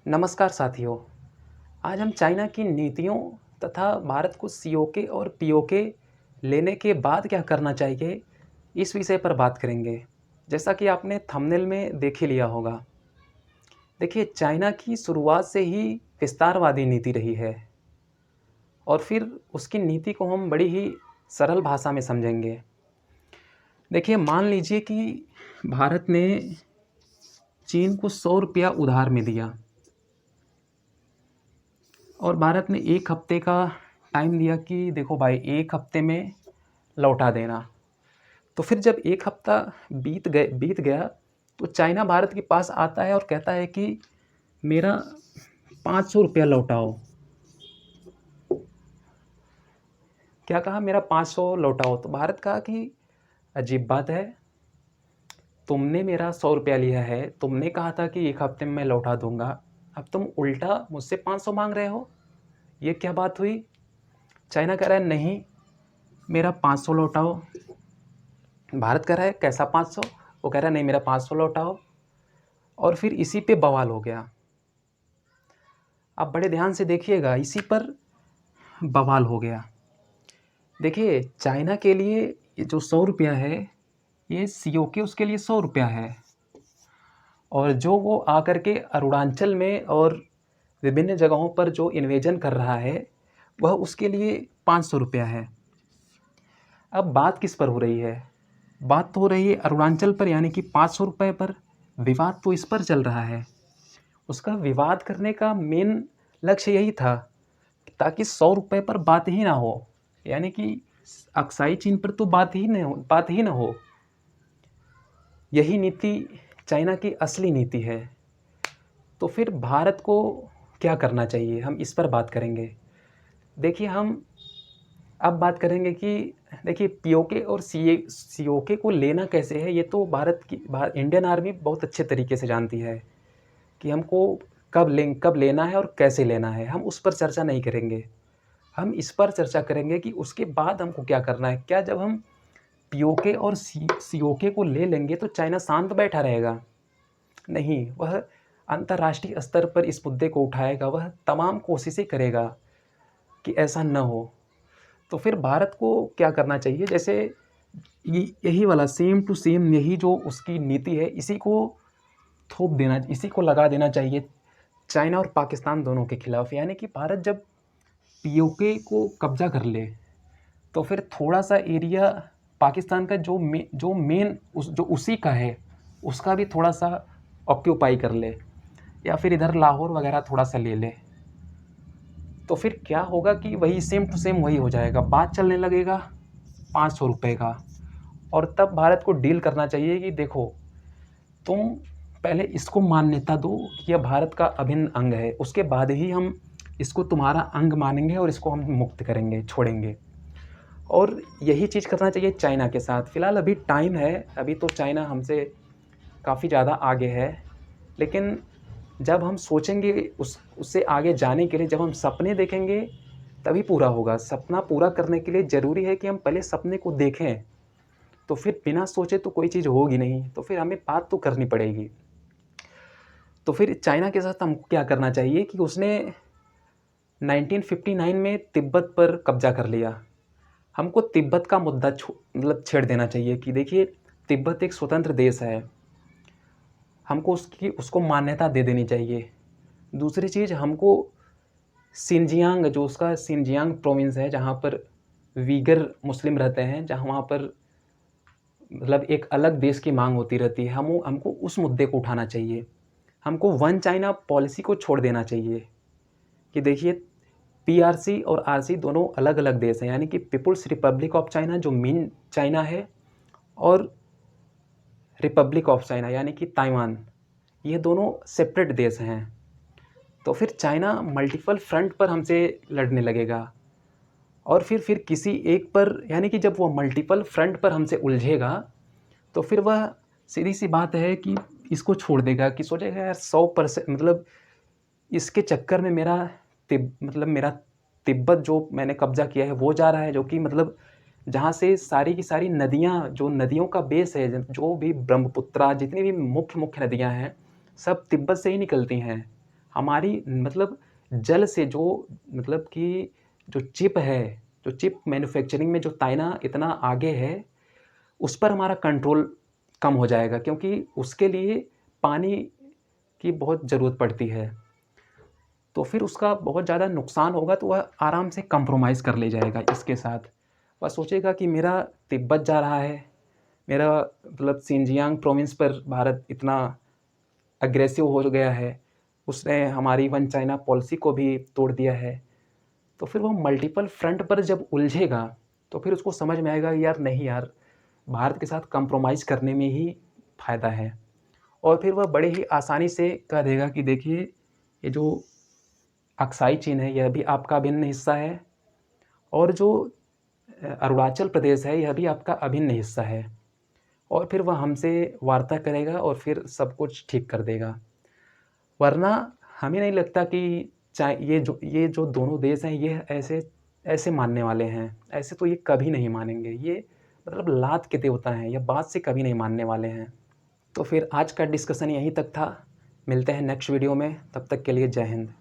नमस्कार साथियों। आज हम चाइना की नीतियों तथा भारत को सीओके और पीओके लेने के बाद क्या करना चाहिए, इस विषय पर बात करेंगे। जैसा कि आपने थंबनेल में देख ही लिया होगा। देखिए, चाइना की शुरुआत से ही विस्तारवादी नीति रही है और फिर उसकी नीति को हम बड़ी ही सरल भाषा में समझेंगे। देखिए, मान लीजिए कि भारत ने चीन को 100 रुपया उधार में दिया और भारत ने 1 हफ्ते का टाइम दिया कि देखो भाई 1 हफ्ते में लौटा देना। तो फिर जब 1 हफ्ता बीत गया तो चाइना भारत के पास आता है और कहता है कि मेरा 500 रुपया लौटाओ। क्या कहा? मेरा 500 लौटाओ। तो भारत कहा कि अजीब बात है, तुमने मेरा 100 रुपया लिया है, तुमने कहा था कि 1 हफ्ते में मैं लौटा दूंगा, अब तुम उल्टा मुझसे 500 मांग रहे हो, ये क्या बात हुई? चाइना कह रहा है नहीं, मेरा 500 लौटाओ। भारत कह रहा है कैसा 500? वो कह रहा है नहीं, मेरा 500 लौटाओ। और फिर इसी पे बवाल हो गया। आप बड़े ध्यान से देखिएगा, इसी पर बवाल हो गया। देखिए, चाइना के लिए ये जो 100 रुपया है, ये सीओके उसके लिए 100 रुपया है। और जो वो आकर के अरुणाचल में और विभिन्न जगहों पर जो इन्वेजन कर रहा है, वह उसके लिए 500 रुपया है। अब बात किस पर हो रही है? बात तो हो रही है अरुणाचल पर, यानी कि 500 रुपये पर। विवाद तो इस पर चल रहा है। उसका विवाद करने का मेन लक्ष्य यही था ताकि 100 रुपये पर बात ही ना हो, यानी कि अक्साई चीन पर तो बात ही ना हो। यही नीति चाइना की असली नीति है। तो फिर भारत को क्या करना चाहिए, हम इस पर बात करेंगे। देखिए, हम अब बात करेंगे कि देखिए पीओके और सीओके को लेना कैसे है। ये तो इंडियन आर्मी बहुत अच्छे तरीके से जानती है कि हमको कब लेना है और कैसे लेना है। हम उस पर चर्चा नहीं करेंगे। हम इस पर चर्चा करेंगे कि उसके बाद हमको क्या करना है। क्या जब हम पीओके और सीओके को ले लेंगे तो चाइना शांत बैठा रहेगा? नहीं, वह अंतर्राष्ट्रीय स्तर पर इस मुद्दे को उठाएगा। वह तमाम कोशिशें करेगा कि ऐसा न हो। तो फिर भारत को क्या करना चाहिए? जैसे यही वाला सेम टू सेम यही जो उसकी नीति है, इसी को लगा देना चाहिए चाइना और पाकिस्तान दोनों के खिलाफ। यानी कि भारत जब पीओके को कब्जा कर ले तो फिर थोड़ा सा एरिया पाकिस्तान का जो उसी का है, उसका भी थोड़ा सा ऑक्यूपाई कर ले, या फिर इधर लाहौर वगैरह थोड़ा सा ले ले। तो फिर क्या होगा कि वही सेम टू सेम वही हो जाएगा। बात चलने लगेगा 500 रुपये का। और तब भारत को डील करना चाहिए कि देखो, तुम पहले इसको मान्यता दो कि यह भारत का अभिन्न अंग है, उसके बाद ही हम इसको तुम्हारा अंग मानेंगे और इसको हम मुक्त करेंगे, छोड़ेंगे। और यही चीज़ करना चाहिए चाइना के साथ। फ़िलहाल अभी टाइम है, अभी तो चाइना हमसे काफ़ी ज़्यादा आगे है। लेकिन जब हम सोचेंगे उससे आगे जाने के लिए, जब हम सपने देखेंगे तभी पूरा होगा। सपना पूरा करने के लिए ज़रूरी है कि हम पहले सपने को देखें। तो फिर बिना सोचे तो कोई चीज़ होगी नहीं, तो फिर हमें बात तो करनी पड़ेगी। तो फिर चाइना के साथ हमको क्या करना चाहिए कि उसने 1959 में तिब्बत पर कब्जा कर लिया। हमको तिब्बत का मुद्दा छेड़ देना चाहिए कि देखिए, तिब्बत एक स्वतंत्र देश है, हमको उसको मान्यता दे देनी चाहिए। दूसरी चीज़, हमको सिनजियांग, जो उसका सिनजियांग प्रोविंस है, जहाँ पर वीगर मुस्लिम रहते हैं, जहाँ वहाँ पर मतलब एक अलग देश की मांग होती रहती है, हमको उस मुद्दे को उठाना चाहिए। हमको वन चाइना पॉलिसी को छोड़ देना चाहिए कि देखिए, पीआरसी और आरसी दोनों अलग अलग देश हैं, यानी कि पीपुल्स रिपब्लिक ऑफ चाइना जो मेन चाइना है, और रिपब्लिक ऑफ चाइना यानी कि ताइवान, ये दोनों सेपरेट देश हैं। तो फिर चाइना मल्टीपल फ्रंट पर हमसे लड़ने लगेगा और फिर किसी एक पर, यानी कि जब वो मल्टीपल फ्रंट पर हमसे उलझेगा तो फिर वह सीधी सी बात है कि इसको छोड़ देगा, कि सोचेगा यार 100% मतलब इसके चक्कर में मेरा तिब्बत जो मैंने कब्जा किया है वो जा रहा है, जो कि मतलब जहाँ से सारी की सारी नदियाँ, जो नदियों का बेस है, जो भी ब्रह्मपुत्रा, जितनी भी मुख्य नदियाँ हैं, सब तिब्बत से ही निकलती हैं। हमारी मतलब जल से जो मतलब कि जो चिप है, जो चिप मैन्युफैक्चरिंग में जो चाइना इतना आगे है, उस पर हमारा कंट्रोल कम हो जाएगा, क्योंकि उसके लिए पानी की बहुत ज़रूरत पड़ती है। तो फिर उसका बहुत ज़्यादा नुकसान होगा, तो वह आराम से कंप्रोमाइज़ कर ले जाएगा इसके साथ। वह सोचेगा कि मेरा तिब्बत जा रहा है, मेरा मतलब शिनजियांग प्रोविंस पर भारत इतना अग्रेसिव हो गया है, उसने हमारी वन चाइना पॉलिसी को भी तोड़ दिया है। तो फिर वो मल्टीपल फ्रंट पर जब उलझेगा, तो फिर उसको समझ में आएगा यार नहीं यार, भारत के साथ कंप्रोमाइज़ करने में ही फ़ायदा है। और फिर वह बड़े ही आसानी से कह देगा कि देखिए, ये जो अक्साई चीन है यह भी आपका अभिन्न हिस्सा है, और जो अरुणाचल प्रदेश है यह भी आपका अभिन्न हिस्सा है। और फिर वह हमसे वार्ता करेगा और फिर सब कुछ ठीक कर देगा। वरना हमें नहीं लगता कि ये जो दोनों देश हैं ये ऐसे ऐसे मानने वाले हैं। ऐसे तो ये कभी नहीं मानेंगे। ये मतलब लात के देवता हैं, ये बात से कभी नहीं मानने वाले हैं। तो फिर आज का डिस्कशन यहीं तक था। मिलते हैं नेक्स्ट वीडियो में, तब तक के लिए जय हिंद।